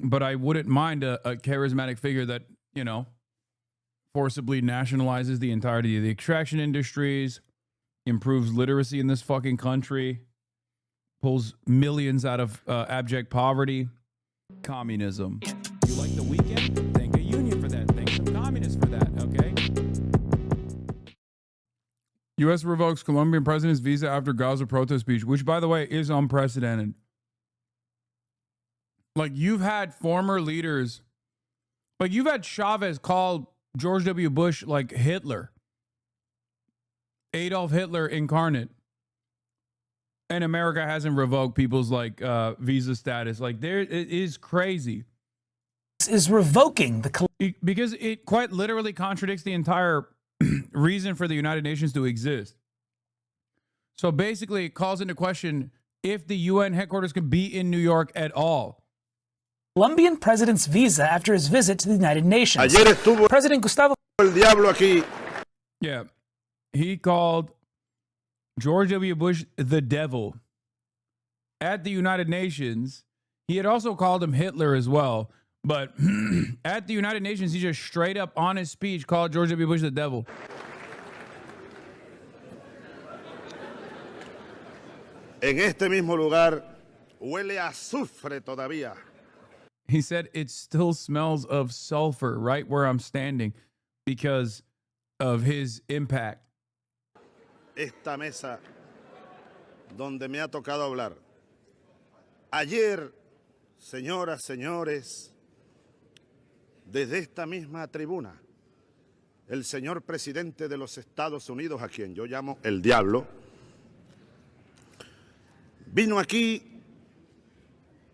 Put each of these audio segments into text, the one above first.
but I wouldn't mind a charismatic figure that, you know, forcibly nationalizes the entirety of the extraction industries, improves literacy in this fucking country, pulls millions out of abject poverty. Communism. You like the weekend? Thank a union for that. Thank some communists for that, okay? U.S. revokes Colombian president's visa after Gaza protest speech, which, by the way, is unprecedented. Like, you've had former leaders, like, you've had Chavez call George W. Bush, like, Hitler. Adolf Hitler incarnate. And America hasn't revoked people's, like, visa status. Like, it is crazy. Is revoking the... Because it quite literally contradicts the entire reason for the United Nations to exist. So basically, it calls into question if the UN headquarters can be in New York at all. Colombian president's visa after his visit to the United Nations. President Gustavo... El diablo aquí. Yeah. He called George W. Bush the devil at the United Nations. He had also called him Hitler as well. But at the United Nations, he just straight up on his speech called George W. Bush the devil. En este mismo lugar huele a azufre todavía. He said it still smells of sulfur right where I'm standing because of his impact. Esta mesa donde me ha tocado hablar. Ayer, señoras, señores, desde esta misma tribuna, el señor presidente de los Estados Unidos, a quien yo llamo el diablo, vino aquí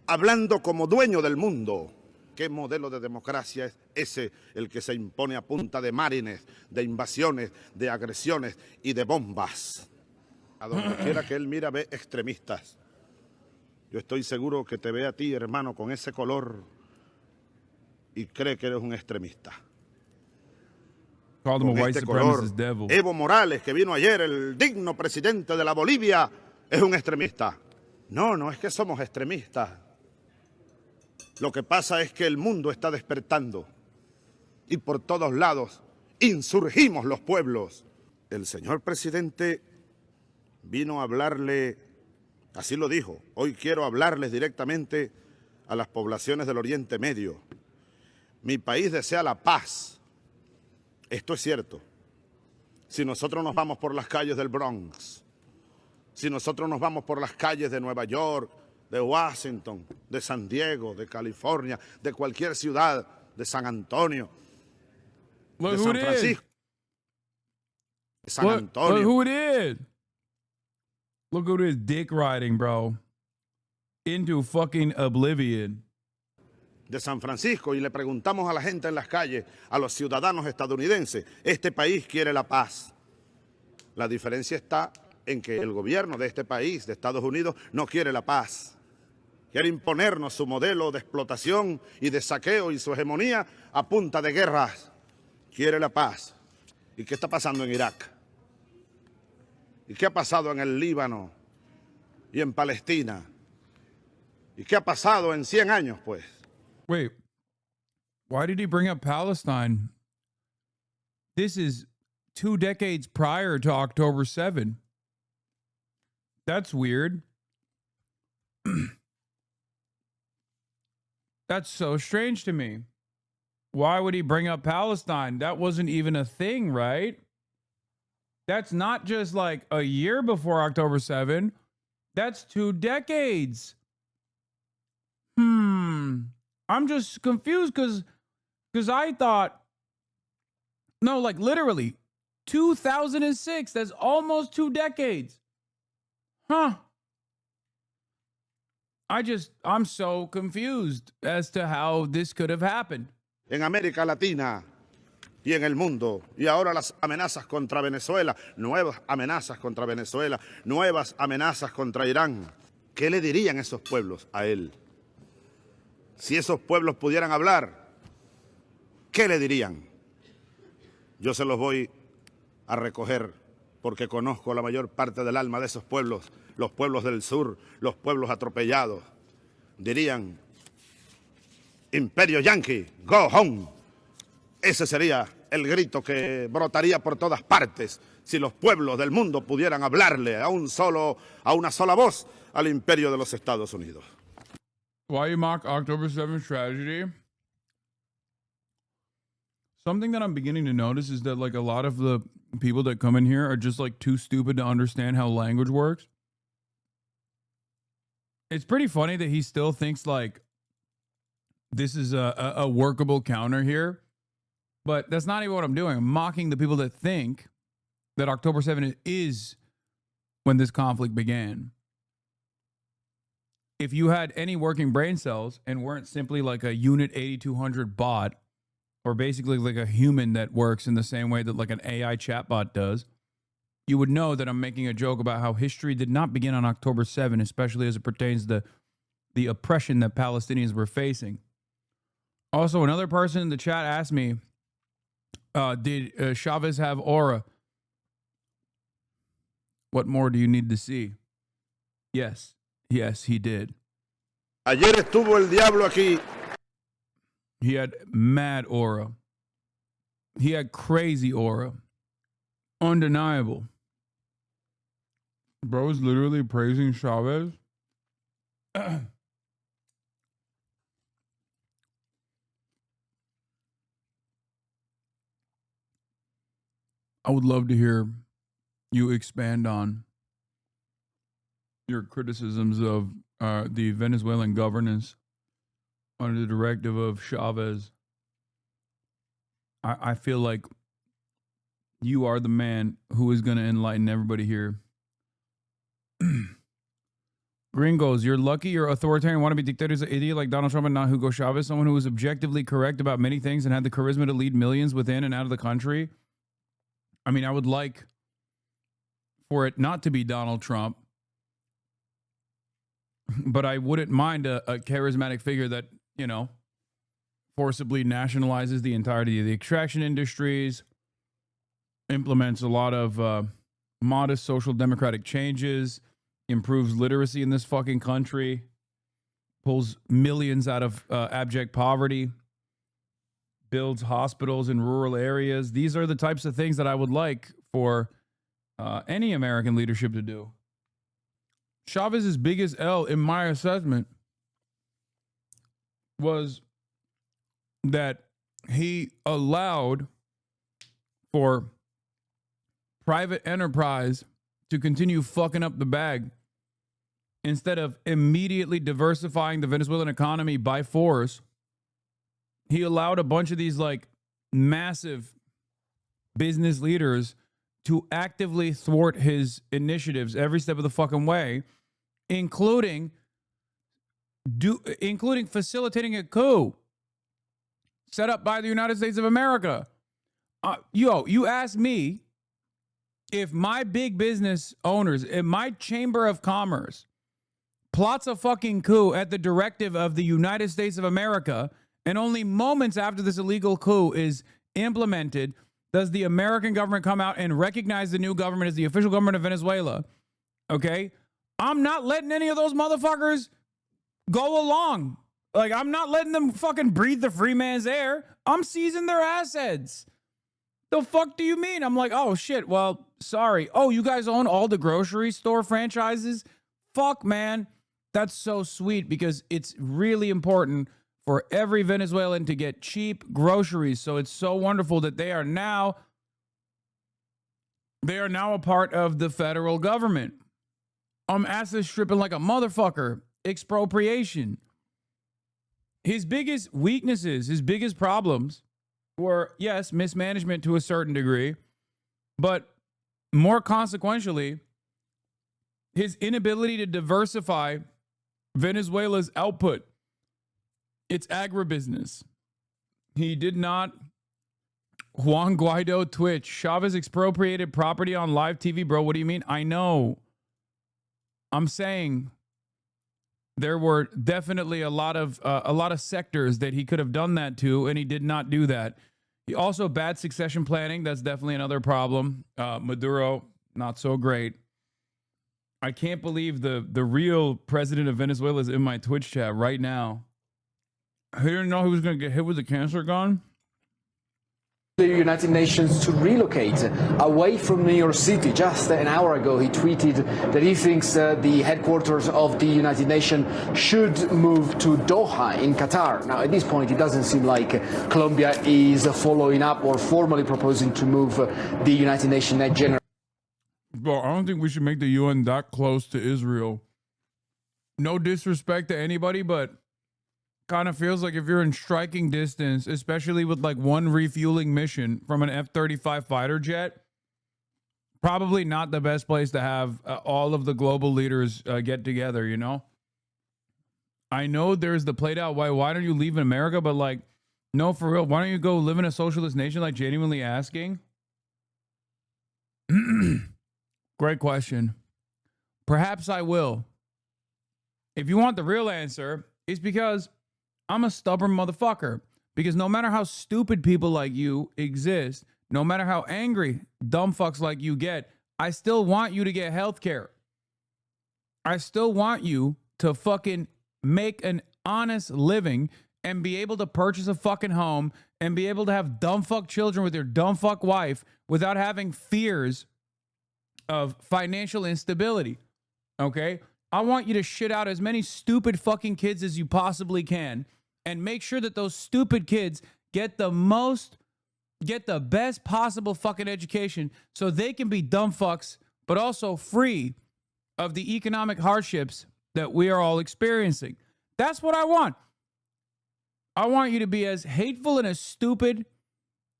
hablando como dueño del mundo. ¿Qué modelo de democracia es ese el que se impone a punta de marines, de invasiones, de agresiones y de bombas? A donde quiera que él mira ve extremistas. Yo estoy seguro que te ve a ti, hermano, con ese color y cree que eres un extremista. Called him a Con white este color, supremacist devil. Evo Morales, que vino ayer, el digno presidente de la Bolivia, es un extremista. No, no es que somos extremistas. Lo que pasa es que el mundo está despertando y por todos lados insurgimos los pueblos. El señor presidente vino a hablarle, así lo dijo, hoy quiero hablarles directamente a las poblaciones del Oriente Medio. Mi país desea la paz. Esto es cierto. Si nosotros nos vamos por las calles del Bronx, si nosotros nos vamos por las calles de Nueva York, de Washington, de San Diego, de California, de cualquier ciudad, de San Antonio, de San Francisco, de San Antonio. Look who it is. Look who it is dick riding, bro. Into fucking oblivion. De San Francisco, y le preguntamos a la gente en las calles, a los ciudadanos estadounidenses, este país quiere la paz. La diferencia está en que el gobierno de este país, de Estados Unidos, no quiere la paz. Quiere imponernos su modelo de explotación y de saqueo y su hegemonía a punta de guerras. Quiere la paz. ¿Y qué está pasando en Irak? ¿Y qué ha pasado en el Líbano y en Palestina? ¿Y qué ha pasado en 100 años, pues? Wait, why did he bring up Palestine? This is 2 decades prior to October 7. That's weird. That's so strange to me. Why would he bring up Palestine? That wasn't even a thing, right? That's not just like a year before October 7. That's 2 decades. I'm just confused because I thought, no, like literally 2006. That's almost 2 decades. Huh. I'm so confused as to how this could have happened. En América Latina y en el mundo. Y ahora las amenazas contra Venezuela, nuevas amenazas contra Venezuela, nuevas amenazas contra Irán. ¿Qué le dirían esos pueblos a él? Si esos pueblos pudieran hablar, ¿qué le dirían? Yo se los voy a recoger porque conozco la mayor parte del alma de esos pueblos, los pueblos del sur, los pueblos atropellados. Dirían, Imperio Yankee, go home. Ese sería el grito que brotaría por todas partes si los pueblos del mundo pudieran hablarle a una sola voz al imperio de los Estados Unidos. Why you mock October 7th tragedy? Something that I'm beginning to notice is that like a lot of the people that come in here are just like too stupid to understand how language works. It's pretty funny that he still thinks like this is a workable counter here, but that's not even what I'm doing. I'm mocking the people that think that October 7th is when this conflict began. If you had any working brain cells and weren't simply like a Unit 8200 bot, or basically like a human that works in the same way that like an AI chatbot does, you would know that I'm making a joke about how history did not begin on October 7th, especially as it pertains to the oppression that Palestinians were facing. Also, another person in the chat asked me, did Chavez have aura? What more do you need to see? Yes, he did. Ayer estuvo el diablo aquí. He had mad aura. He had crazy aura. Undeniable. Bro is literally praising Chavez. I would love to hear you expand on your criticisms of the Venezuelan governance under the directive of Chavez. I feel like you are the man who is going to enlighten everybody here. Gringos, you're lucky your authoritarian wannabe dictator is an idiot like Donald Trump and not Hugo Chavez, someone who was objectively correct about many things and had the charisma to lead millions within and out of the country. I mean, I would like for it not to be Donald Trump, but I wouldn't mind a charismatic figure that, you know, forcibly nationalizes the entirety of the extraction industries, implements a lot of modest social democratic changes, improves literacy in this fucking country, pulls millions out of abject poverty, builds hospitals in rural areas. These are the types of things that I would like for any American leadership to do. Chavez's biggest L, in my assessment, was that he allowed for private enterprise to continue fucking up the bag instead of immediately diversifying the Venezuelan economy by force. He allowed a bunch of these like massive business leaders to actively thwart his initiatives every step of the fucking way, including facilitating a coup set up by the United States of America. You asked me if my big business owners, if my chamber of commerce plots a fucking coup at the directive of the United States of America, and only moments after this illegal coup is implemented, does the American government come out and recognize the new government as the official government of Venezuela? Okay? I'm not letting any of those motherfuckers go along. Like, I'm not letting them fucking breathe the free man's air. I'm seizing their assets. The fuck do you mean? I'm like, oh shit, well, sorry. Oh, you guys own all the grocery store franchises? Fuck, man. That's so sweet because it's really important for every Venezuelan to get cheap groceries. So it's so wonderful that they are now a part of the federal government. I'm asset stripping like a motherfucker. Expropriation. His biggest weaknesses, his biggest problems were, yes, mismanagement to a certain degree, but more consequentially, his inability to diversify Venezuela's output. It's agribusiness. He did not. Juan Guaido Twitch. Chavez expropriated property on live TV, bro. What do you mean? I know. I'm saying there were definitely a lot of sectors that he could have done that to, and he did not do that. He also bad succession planning. That's definitely another problem. Maduro, not so great. I can't believe the real president of Venezuela is in my Twitch chat right now. He didn't know he was going to get hit with the cancer gun? The United Nations to relocate away from New York City. Just an hour ago, he tweeted that he thinks the headquarters of the United Nations should move to Doha in Qatar. Now, at this point, it doesn't seem like Colombia is following up or formally proposing to move the United Nations Net General. Bro, I don't think we should make the UN that close to Israel. No disrespect to anybody, but kind of feels like if you're in striking distance, especially with like one refueling mission from an F-35 fighter jet, probably not the best place to have all of the global leaders get together, you know? I know there's the played out why don't you leave in America, but like, no, for real, why don't you go live in a socialist nation? Like, genuinely asking. Great question. Perhaps I will. If you want the real answer, it's because I'm a stubborn motherfucker. Because no matter how stupid people like you exist, no matter how angry dumb fucks like you get, I still want you to get health care. I still want you to fucking make an honest living and be able to purchase a fucking home and be able to have dumb fuck children with your dumb fuck wife without having fears of financial instability. Okay? I want you to shit out as many stupid fucking kids as you possibly can and make sure that those stupid kids get the best possible fucking education so they can be dumb fucks, but also free of the economic hardships that we are all experiencing. That's what I want. I want you to be as hateful and as stupid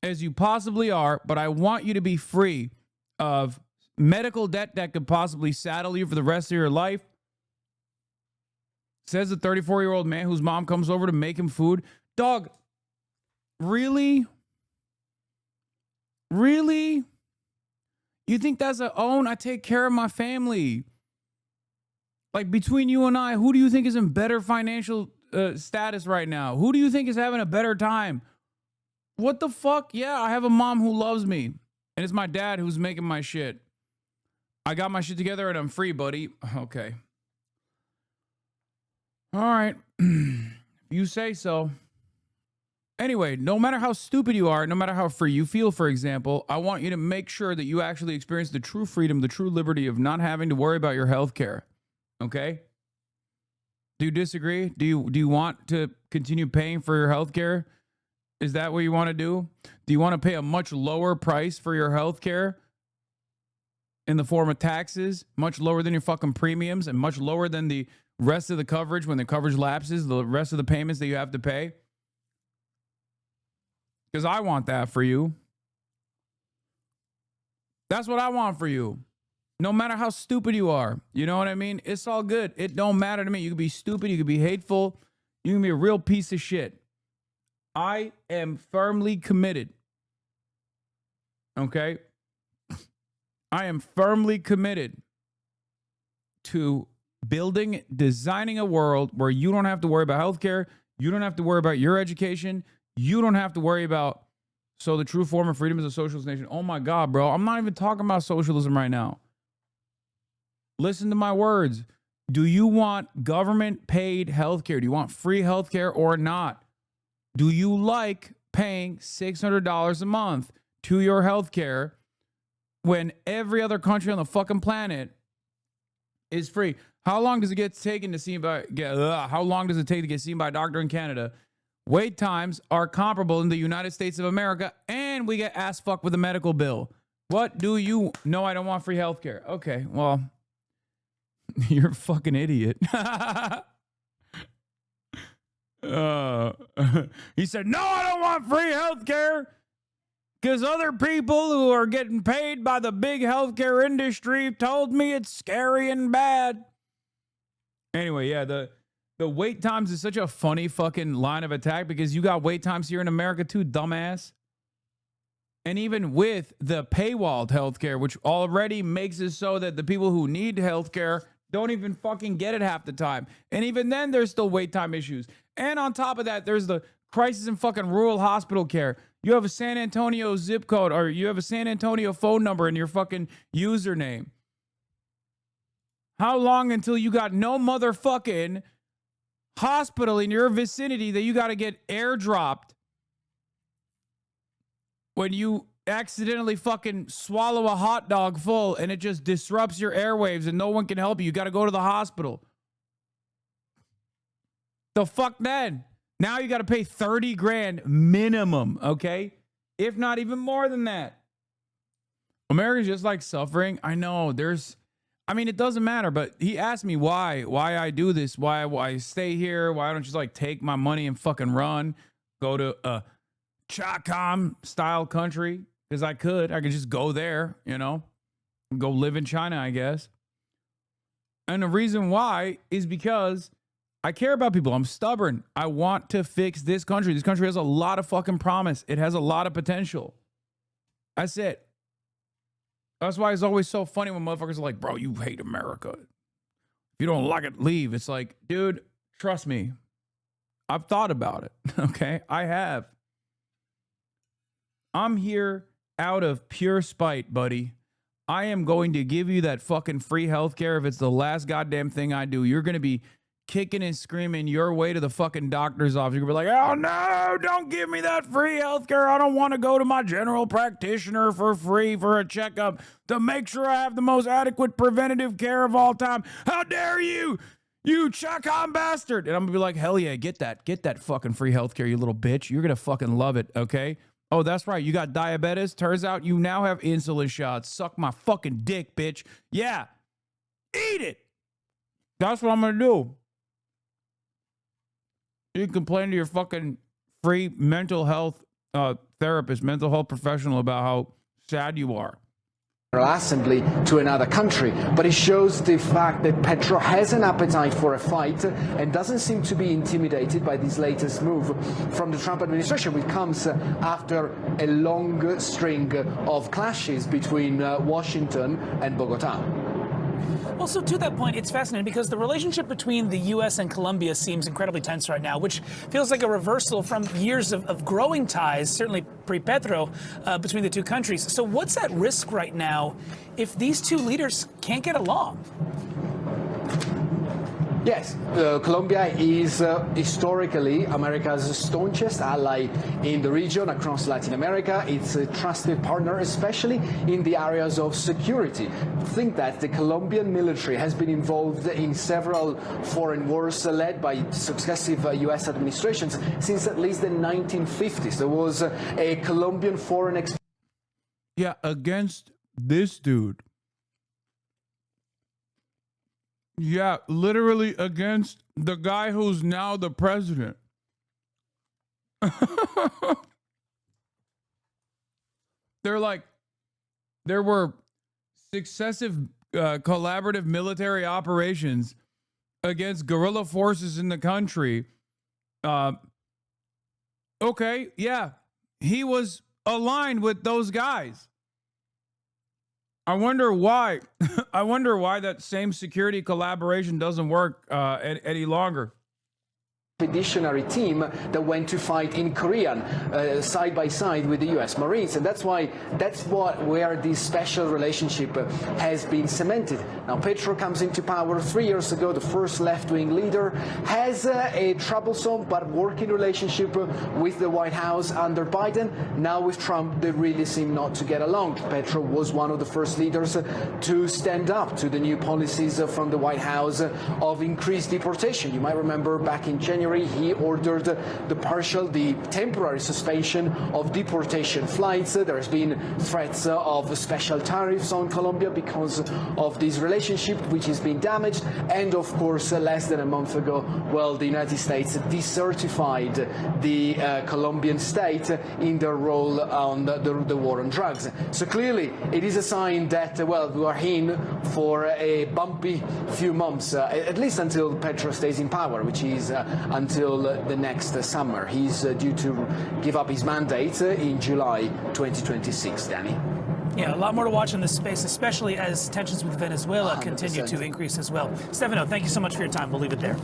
as you possibly are, but I want you to be free of medical debt that could possibly saddle you for the rest of your life. Says the 34-year-old man whose mom comes over to make him food. Dog, really? Really? You think that's I take care of my family? Like, between you and I, who do you think is in better financial status right now? Who do you think is having a better time? What the fuck? Yeah, I have a mom who loves me. And it's my dad who's making my shit. I got my shit together and I'm free, buddy. Okay. All right. You say so. Anyway, no matter how stupid you are, no matter how free you feel, for example, I want you to make sure that you actually experience the true freedom, the true liberty of not having to worry about your health care. Okay? Do you disagree? Do you want to continue paying for your health care? Is that what you want to do? Do you want to pay a much lower price for your health care in the form of taxes, much lower than your fucking premiums and much lower than the rest of the coverage when the coverage lapses, the rest of the payments that you have to pay? Because I want that for you. That's what I want for you. No matter how stupid you are. You know what I mean? It's all good. It don't matter to me. You can be stupid. You can be hateful. You can be a real piece of shit. I am firmly committed. Okay? I am firmly committed to designing a world where you don't have to worry about healthcare. You don't have to worry about your education. You don't have to worry about, so the true form of freedom is a socialist nation. Oh my God, bro. I'm not even talking about socialism right now. Listen to my words. Do you want government paid healthcare? Do you want free healthcare or not? Do you like paying $600 a month to your healthcare when every other country on the fucking planet is free? How long does it get taken to see how long does it take to get seen by a doctor in Canada? Wait times are comparable in the United States of America, and we get ass fucked with a medical bill. What do you? No, I don't want free healthcare. Okay, well, you're a fucking idiot. He said, no, I don't want free healthcare because other people who are getting paid by the big healthcare industry told me it's scary and bad. Anyway, yeah, the wait times is such a funny fucking line of attack because you got wait times here in America too, dumbass. And even with the paywalled healthcare, which already makes it so that the people who need healthcare don't even fucking get it half the time. And even then, there's still wait time issues. And on top of that, there's the crisis in fucking rural hospital care. You have a San Antonio zip code or you have a San Antonio phone number in your fucking username. How long until you got no motherfucking hospital in your vicinity that you got to get airdropped when you accidentally fucking swallow a hot dog full and it just disrupts your airwaves and no one can help you. You got to go to the hospital. The fuck then? Now you got to pay 30 grand minimum, okay? If not even more than that. Americans just like suffering. I know it doesn't matter, but he asked me why I do this, why I stay here, why don't you just like take my money and fucking run, go to a Chacom style country, because I could just go there, go live in China, I guess. And the reason why is because I care about people. I'm stubborn. I want to fix this country. This country has a lot of fucking promise. It has a lot of potential. That's it. That's why it's always so funny when motherfuckers are like, bro, you hate America. If you don't like it, leave. It's like, dude, trust me. I've thought about it, okay? I have. I'm here out of pure spite, buddy. I am going to give you that fucking free healthcare if it's the last goddamn thing I do. You're going to be kicking and screaming your way to the fucking doctor's office. You're going to be like, oh no, don't give me that free healthcare. I don't want to go to my general practitioner for free for a checkup to make sure I have the most adequate preventative care of all time. How dare you, you Chacom bastard. And I'm going to be like, hell yeah, get that fucking free healthcare, you little bitch. You're going to fucking love it, okay? Oh, that's right. You got diabetes. Turns out you now have insulin shots. Suck my fucking dick, bitch. Yeah. Eat it. That's what I'm going to do. You can complain to your fucking free mental health therapist, mental health professional about how sad you are. Assembly to another country, but it shows the fact that Petro has an appetite for a fight and doesn't seem to be intimidated by this latest move from the Trump administration, which comes after a long string of clashes between Washington and Bogota. Well, so to that point, it's fascinating because the relationship between the U.S. and Colombia seems incredibly tense right now, which feels like a reversal from years of growing ties, certainly pre-Petro, between the two countries. So what's at risk right now if these two leaders can't get along? Yes, Colombia is historically America's staunchest ally in the region across Latin America. It's a trusted partner, especially in the areas of security. Think that the Colombian military has been involved in several foreign wars led by successive U.S. administrations since at least the 1950s. There was a Colombian foreign... Yeah, against this dude. Yeah, literally against the guy who's now the president. There were successive collaborative military operations against guerrilla forces in the country. Okay, yeah, he was aligned with those guys. I wonder why. I wonder why that same security collaboration doesn't work any longer. Expeditionary team that went to fight in Korea side by side with the U.S. Marines, and that's where this special relationship has been cemented. Now, Petro comes into power 3 years ago, the first left-wing leader, has a troublesome but working relationship with the White House under Biden. Now with Trump, they really seem not to get along. Petro was one of the first leaders to stand up to the new policies from the White House of increased deportation. You might remember back in January, he ordered the temporary suspension of deportation flights. There's been threats of special tariffs on Colombia because of this relationship, which has been damaged. And of course, less than a month ago, the United States decertified the Colombian state in their role on the war on drugs. So clearly, it is a sign that, we are in for a bumpy few months, at least until Petro stays in power, which is until the next summer. He's due to give up his mandate in July 2026, Danny. Yeah, a lot more to watch in this space, especially as tensions with Venezuela 100%. continue to increase as well. Stefano, thank you so much for your time. We'll leave it there.